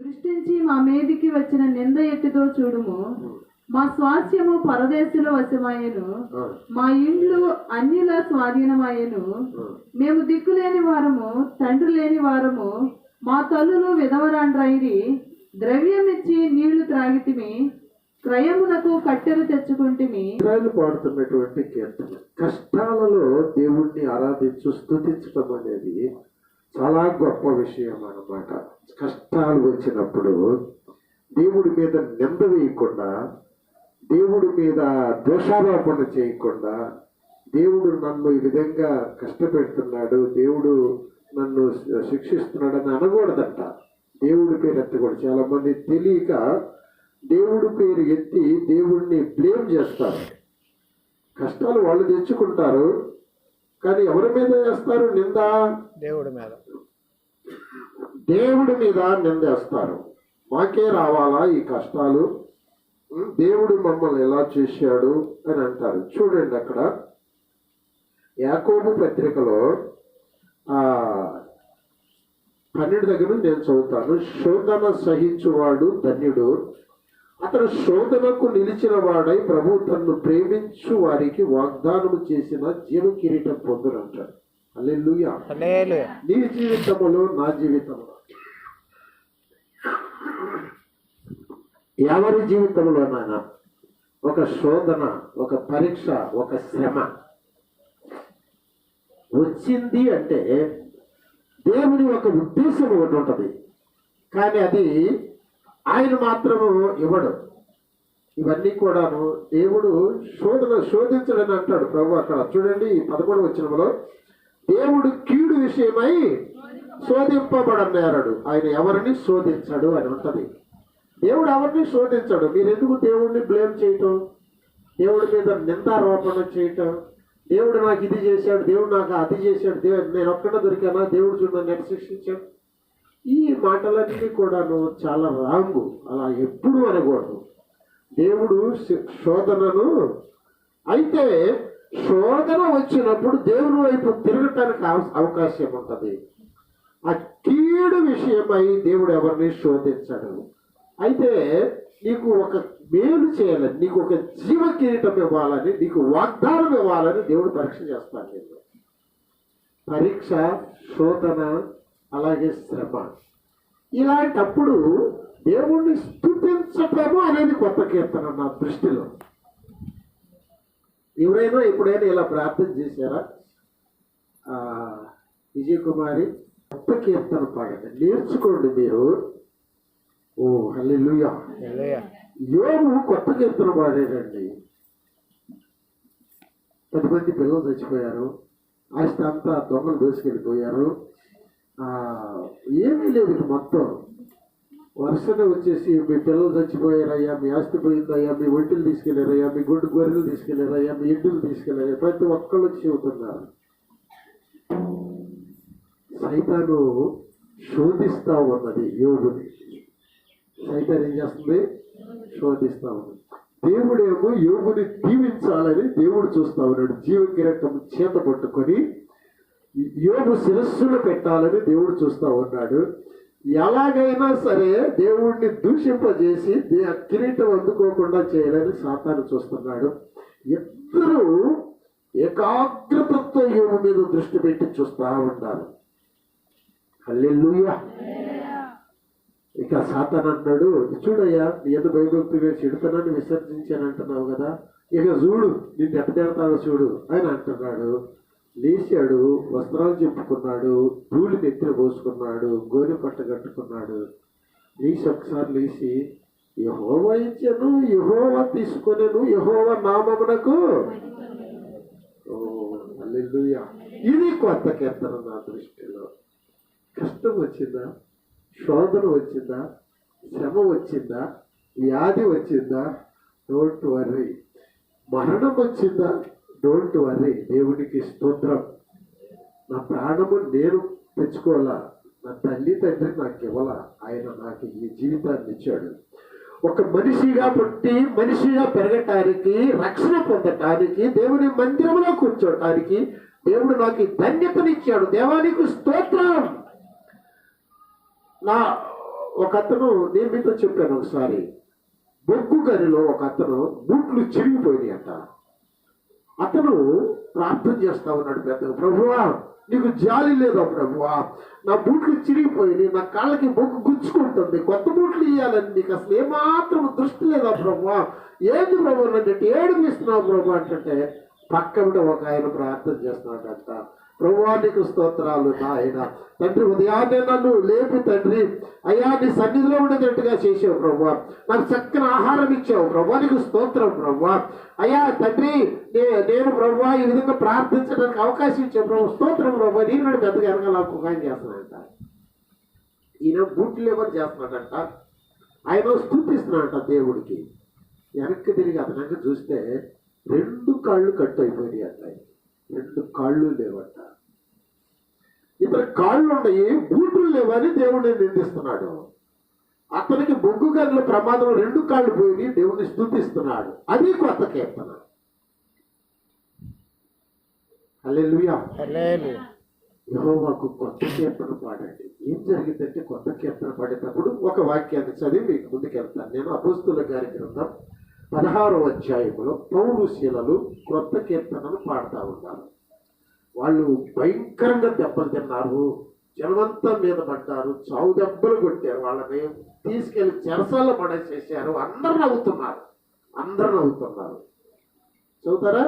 దృష్టించి మా మీదికి వచ్చిన నింద ఎట్టిదో చూడుము. మా స్వాస్థ్యము పరదేశుల వశమాయెను, మా ఇండ్లు అన్యుల స్వాధీనమాయెను. మేము దిక్కులేని వారము, తండ్రి లేని వారము, మా తల్లులు విధవరాండ్రైరి. ద్రవ్యమిచ్చి నీళ్లు త్రాగితిమి, క్రయమునకు కట్టెలు తెచ్చుకుంటిమి. పాడుతున్నటువంటి కీర్తన. కష్టాలలో దేవుణ్ణి ఆరాధించు స్తుతించడం అనేది చాలా గొప్ప విషయం అన్నమాట. కష్టాలు వచ్చినప్పుడు దేవుడి మీద నింద వేయకుండా, దేవుడి మీద దోషారోపణ చేయకుండా, దేవుడు నన్ను ఈ విధంగా కష్టపెడుతున్నాడు, దేవుడు నన్ను శిక్షిస్తున్నాడని అనకూడదంట. దేవుడి పేరు ఎత్తకూడదు. చాలా మంది తెలియక దేవుడి పేరు ఎత్తి దేవుడిని బ్లేమ్ చేస్తారు. కష్టాలు వాళ్ళు తెచ్చుకుంటారు, కానీ ఎవరి మీద వేస్తారు నింద? దేవుడి మీద. దేవుడి మీద నిందేస్తారు. మాకే రావాలా ఈ కష్టాలు, దేవుడు మమ్మల్ని ఎలా చేశాడు అని అంటారు. చూడండి అక్కడ యాకోబు పత్రికలో 12 దగ్గర నేను చదువుతాను. శోధన సహించువాడు ధన్యుడు, అతను శోధనకు నిలిచిన వాడై ప్రభు తన్ను ప్రేమించు వారికి వాగ్దానము చేసిన జీవ కిరీటం పొందునంటాడు. హల్లెలూయా. నీ జీవితంలో, నా జీవితంలో, ఎవరి జీవితంలోనైనా ఒక శోధన, ఒక పరీక్ష, ఒక శ్రమ వచ్చింది అంటే దేవుని ఒక ఉద్దేశం ఒకటి ఉంటుంది, కానీ అది ఆయన మాత్రము ఇవ్వడు. ఇవన్నీ కూడాను దేవుడు శోధించడని అంటాడు ప్రభు. అక్కడ చూడండి 11వ వచనంలో, దేవుడు కీడు విషయమై శోధింపబడనేరడు, ఆయన ఎవరిని శోధించడు అని ఉంటది. దేవుడు ఎవరిని శోధించడు. మీరు ఎందుకు దేవుడిని బ్లేమ్ చేయటం, దేవుడి మీద నిందారోపణ చేయటం, దేవుడు నాకు ఇది చేశాడు, దేవుడు నాకు అది చేశాడు, నేను ఒక్కడే దొరికానా, దేవుడు చూడు నన్ను ఎట్లా శిక్షించాడు, ఈ మాటలన్నీ కూడాను చాలా రాంగు. అలా ఎప్పుడు అనకూడదు. దేవుడు శోధనను, అయితే శోధన వచ్చినప్పుడు దేవుని వైపు తిరగటానికి అవకాశం ఉంటుంది. ఆ కీడు విషయమై దేవుడు ఎవరిని శోధించడు. అయితే నీకు ఒక మేలు చేయాలని, నీకు ఒక జీవ కిరీటం ఇవ్వాలని, నీకు వాగ్దానం ఇవ్వాలని దేవుడు పరీక్ష చేస్తాడు. నేను పరీక్ష, శోధన, అలాగే శ్రమ. ఇలాంటప్పుడు దేవుణ్ణి స్తుతించటము అనేది కొత్త కీర్తన నా దృష్టిలో. ఎవరైనా ఎప్పుడైనా ఇలా ప్రార్థన చేశారా? విజయ కుమారి కొత్త కీర్తన పాడండి, నేర్చుకోండి మీరు. ఓ హల్లెలూయా. యోబు కొత్త కీర్తన పాడాడండి. 10 మంది పిల్లలు చచ్చిపోయారు, ఆస్తి అంతా దొంగలు దోసుకెళ్ళిపోయారు, ఏమీ లేదు. మొత్తం వరుసగా వచ్చేసి మీ పిల్లలు చచ్చిపోయారయ్యా, మీ ఆస్తి పోయిందయ్యా, మీ ఒంటిలు తీసుకెళ్లారయ్యా, మీ గుడ్డు గొర్రెలు తీసుకెళ్లారయ్యా, మీ ఎడ్డులు తీసుకెళ్లారయ్యా, ప్రతి ఒక్కళ్ళు వచ్చి చెబుతున్నారు. సైతాను శోధిస్తా ఉన్నది యోగుని. సైతాన్ ఏం చేస్తుంది? శోధిస్తా ఉన్నది. దేవుడేమో యోగుని దీవించాలని దేవుడు చూస్తా ఉన్నాడు. జీవ కిరీటం చేత పట్టుకొని యోగు శిరస్సును పెట్టాలని దేవుడు చూస్తా ఉన్నాడు. ఎలాగైనా సరే దేవుడిని దూషింపజేసి కిరీటం అందుకోకుండా చేయాలని సాతాను చూస్తున్నాడు. ఇద్దరు ఏకాగ్రతతో యోగు మీద దృష్టి పెట్టి చూస్తా ఉంటారు. హల్లెలూయా. ఇక సాతాను అన్నాడు, చూడయ్యా, నీ ఎంత భయభక్తిగా చెడుతనాన్ని విసర్జించానంటున్నావు కదా, ఇక చూడు నిన్ను ఎట్ట తిడతావో చూడు అని అంటున్నాడు. లేచాడు, వస్త్రాలు చెప్పుకున్నాడు, ధూళి నెత్తిన పోసుకున్నాడు, గోనె పట్ట కట్టుకున్నాడు. లేచి ఒకసారి లేచి, యెహోవా ఇచ్చాను, యెహోవా తీసుకొనేను, యెహోవా నామమునకు. ఓ హల్లెలూయా. ఇది కొత్త కీర్తన నా దృష్టిలో. కష్టం వచ్చిందా, శోధన వచ్చిందా, శ్రమ వచ్చిందా, వ్యాధి వచ్చిందా, డోంట్ వర్రీ. మరణం వచ్చిందా, డోంట్ వర్రీ. దేవునికి స్తోత్రం. నా ప్రాణము నేను తెచ్చుకోవాలా, నా తల్లి తండ్రి నాకు ఇవ్వాలా, ఆయన నాకు ఈ జీవితాన్ని ఇచ్చాడు. ఒక మనిషిగా పుట్టి మనిషిగా పెరగటానికి, రక్షణ పొందటానికి, దేవుని మందిరంలో కూర్చోటానికి దేవుడు నాకు ఈ ధన్యతనిచ్చాడు. దేవానికి స్తోత్రం. నా ఒక అతను, నేను మీతో చెప్పాను ఒకసారి, బొగ్గు గనిలో ఒక అతను బూట్లు చిరిగిపోయినాయి అంట. అతను ప్రార్థన చేస్తా ఉన్నాడు పెద్దగా, ప్రభువా నీకు జాలి లేదా ప్రభువా, నా బూట్లు చిరిగిపోయినాయి, నా కాళ్ళకి బొగ్గు గుచ్చుకుంటుంది, కొత్త బూట్లు ఇవ్వాలని నీకు అసలు ఏమాత్రం దృష్టి లేదా ప్రభువా, ఏంది ప్రభు అంటే ఏడుపిస్తున్నావు ప్రభు అంటే పక్కన ఒక ఆయన ప్రార్థన చేస్తున్నాడంట. ప్రభువా నీకు స్తోత్రాలు నాయన తండ్రి, ఉదయాన్నే నన్ను లేపి తండ్రి అయ్యా నీ సన్నిధిలో ఉండేటట్టుగా చేసావు ప్రభువా, నాకు చక్కని ఆహారం ఇచ్చావు ప్రభువా, నీకు స్తోత్రం ప్రభువా, అయ్యా తండ్రి నేను ప్రభువా ఈ విధంగా ప్రార్థించడానికి అవకాశం ఇచ్చావు ప్రభు, స్తోత్రం ప్రభువా, నేను కూడా పెద్దగా ఎనగాల ఆయన చేస్తున్నాడంట. ఈయన బూట్లు లేవని చేస్తున్నాడంట, ఆయన స్థుతిస్తున్నాడంట దేవుడికి. వెనక్కి తిరిగి అతనికి చూస్తే 2 కాళ్ళు కట్టు అయిపోయినాయి అంట, 2 కాళ్ళు లేవంట. ఇతర కాళ్ళు ఉన్నాయి, బూట్లు లేవని దేవుడిని నిందిస్తున్నాడు. అతనికి బొగ్గు గనుల ప్రమాదం 2 కాళ్ళు పోయి దేవుడిని స్తుతిస్తున్నాడు. అది కొత్త కీర్తన. హల్లెలూయా. యెహోవాకు కొత్త కీర్తన పాడండి. ఏం జరిగిందంటే కొత్త కీర్తన పాడేటప్పుడు ఒక వాక్యాన్ని చదివి మీకు ముందుకెళ్తాను. నేను అపోస్తుల గారి గ్రంథం 16వ అధ్యాయంలో పౌలు శీలలు క్రొత్త కీర్తనను పాడుతూ ఉన్నారు. వాళ్ళు భయంకరంగా దెబ్బలు తిన్నారు, జనమంతా మీద పడ్డారు, చావు దెబ్బలు కొట్టారు, వాళ్ళని తీసుకెళ్లి చెరసాల్లో పడేసేసారు. అందరూ నవ్వుతున్నారు. చదువుతారా?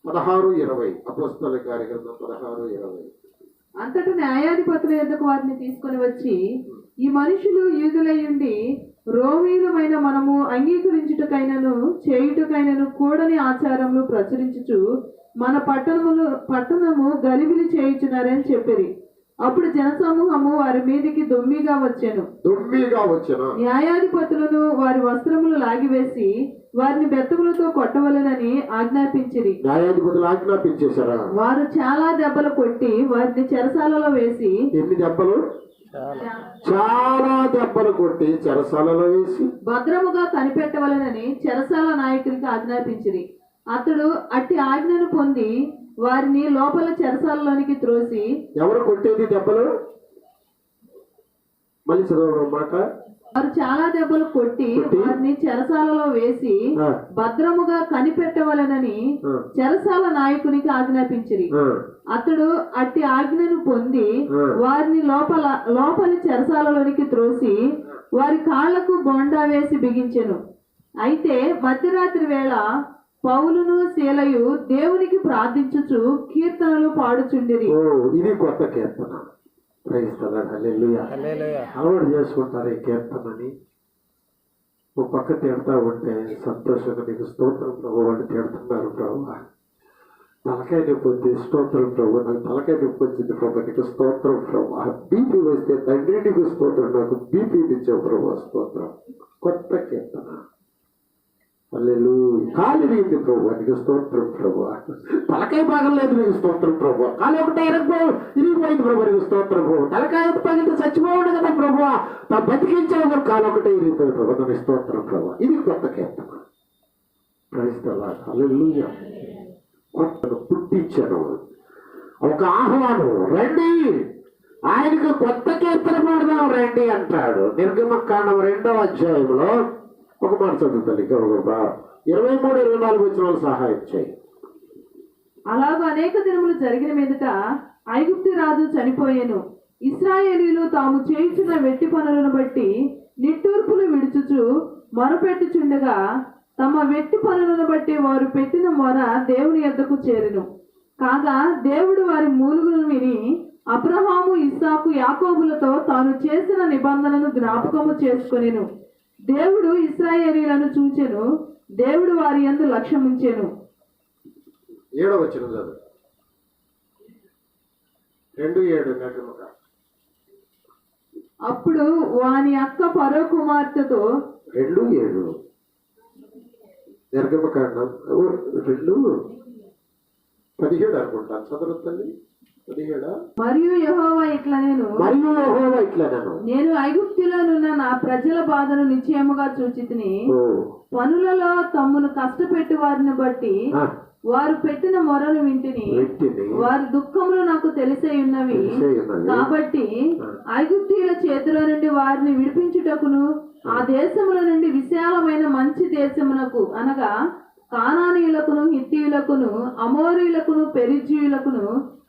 16:20 అపోస్తల గారి గ్రంథం 16:20. అంతటా న్యాయాధిపతుల యొద్దకు వారిని తీసుకొని వచ్చి, ఈ మనుషులు యూదులయ్యుండి రోమీయులమైన మనము అంగీకరించుటకైనను చేయుటకైనను కూడని ఆచారములు ప్రచురించుచు మన పట్టణము గలిబిలి చేయుచున్నారని చెప్పిరి. అప్పుడు జనసమూహము వారి మీదికి దొమ్మిగా వచ్చెను. న్యాయాధిపతులను వారి వస్త్రములు లాగివేసి వారిని బెత్తములతో కొట్టవలెనని ఆజ్ఞాపించిరి. న్యాయాధిపతులు ఆజ్ఞాపించేశారా? వారు చాలా దెబ్బలు కొట్టి వారిని చెరసాలలో వేసి, ఎన్ని దెబ్బలు? చాలా దెబ్బలు కొట్టి చెరసాలలో వేసి భద్రముగా కనిపెట్టవలెనని చెరసాల నాయకునికి ఆజ్ఞాపించిరి. అతడు అట్టి ఆజ్ఞను పొంది వారిని లోపల చెరసాలలోనికి త్రోసి. ఎవరు కొట్టేది దెబ్బలు? మళ్ళీ చదవమాట. వారు చాలా దెబ్బలు కొట్టి వారిని చెరసాలలో వేసి భద్రముగా కనిపెట్టవలెనని చెరసాల నాయకునికి ఆజ్ఞాపించిరి. అతడు అట్టి ఆజ్ఞను పొంది వారిని లోపలి చెరసాలలోనికి త్రోసి వారి కాళ్లకు బొండా వేసి బిగించెను. అయితే మధ్యరాత్రి వేళ పౌలును శీలయు దేవునికి ప్రార్థించుచు కీర్తనలు పాడుచుండిరి. ఇది కొత్త కీర్తన. అలవాటు చేసుకుంటారు ఈ కీర్తనని. ఓ పక్క తిడతా ఉంటే సంతోషంగా నీకు స్తోత్రం ప్రభు వాళ్ళు తిడుతున్నారు ప్రభు, తలకాయ నొప్పి వచ్చి స్తోత్రం ప్రభు, నాకు తలకాయ నొప్పి వచ్చింది ప్రభు నీకు స్తోత్రం ప్రభు, బీపీ వస్తే తండ్రి నీకు స్తోత్రం, నాకు బీపీ ఇచ్చావు ప్రభు స్తోత్రం. కొత్త కీర్తన. కాలు ఇరిగింది ప్రభు నీకు స్తోత్రం ప్రభు, తలకాయ బాగలేదు నీకు స్తోత్రం ప్రభు, కాలు ఒకటే ఇరిగిపోయింది ప్రభు నీకు స్తోత్రం ప్రభు, తలకాయ పగిలితే చచ్చిపోవడం కదా ప్రభు, బతికించావు కాలు ఒకటే ఇరిగిపోయింది ప్రభు నీకు స్తోత్రం ప్రభు. ఇది కొత్త కీర్తన. హల్లెలూయా. కొత్తను పుట్టించను, ఒక ఆహ్వానం, రండి ఆయనకు కొత్త కీర్తన పాడదాం రండి అంటాడు. నిర్గమకాండం 2వ అధ్యాయంలో ఒక మాట చదువుతాను, 23-24 వచనాలు సహాయం చేయి. అలాగూ అనేక దినములు జరిగిన మీదట ఐగుప్తు రాజు చనిపోయెను. ఇశ్రాయేలీయులు తాము చేయించిన వెట్టి పనులను బట్టి నిట్టూర్పులు విడుచుచు మొరపెట్టుచుండగా తమ వెట్టి పనులను బట్టి వారు పెట్టిన మొర దేవుని యొద్దకు చేరెను. కాగా దేవుడు వారి మూలుగులను విని అబ్రహాము, ఇస్సాకు, యాకోబులతో తాను చేసిన నిబంధనను జ్ఞాపకము చేసుకొనెను. దేవుడు ఇశ్రాయేలీయులను చూచెను, దేవుడు వారి యందు లక్ష్యముంచెను. 7వ వచనం చదువు. 2:7. అప్పుడు వాని అక్క ఫరో కుమార్తెతో 2:7 నిర్గమకాండం 2:17 అనుకుంటాను. చదువు తల్లి. 17. మరియు యెహోవా ఇట్లా నేను ఐగుప్తులోనున్న నా ప్రజల బాధను నిశ్చయముగా చూచితిని. పనులలో తమ్మును కష్టపెట్టు వారిని బట్టి వారు పెట్టిన మొరను వింటిని. వారి దుఃఖములు నాకు తెలిసే ఉన్నవి. కాబట్టి ఐగుప్తీయుల చేతిలో నుండి వారిని విడిపించుటకును ఆ దేశముల నుండి విశాలమైన మంచి దేశమునకు అనగా కానానీయులకును, హిత్తీయులకును, అమోరీయులకును, పెరిజీయులకును,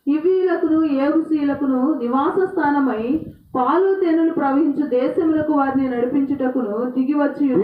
హివ్వీయులకును, ఏబూసీయులకును నివాస స్థానమై పాలు తేనెలు ప్రవహించు దేశములకు వారిని నడిపించుటకును దిగి వచ్చాను.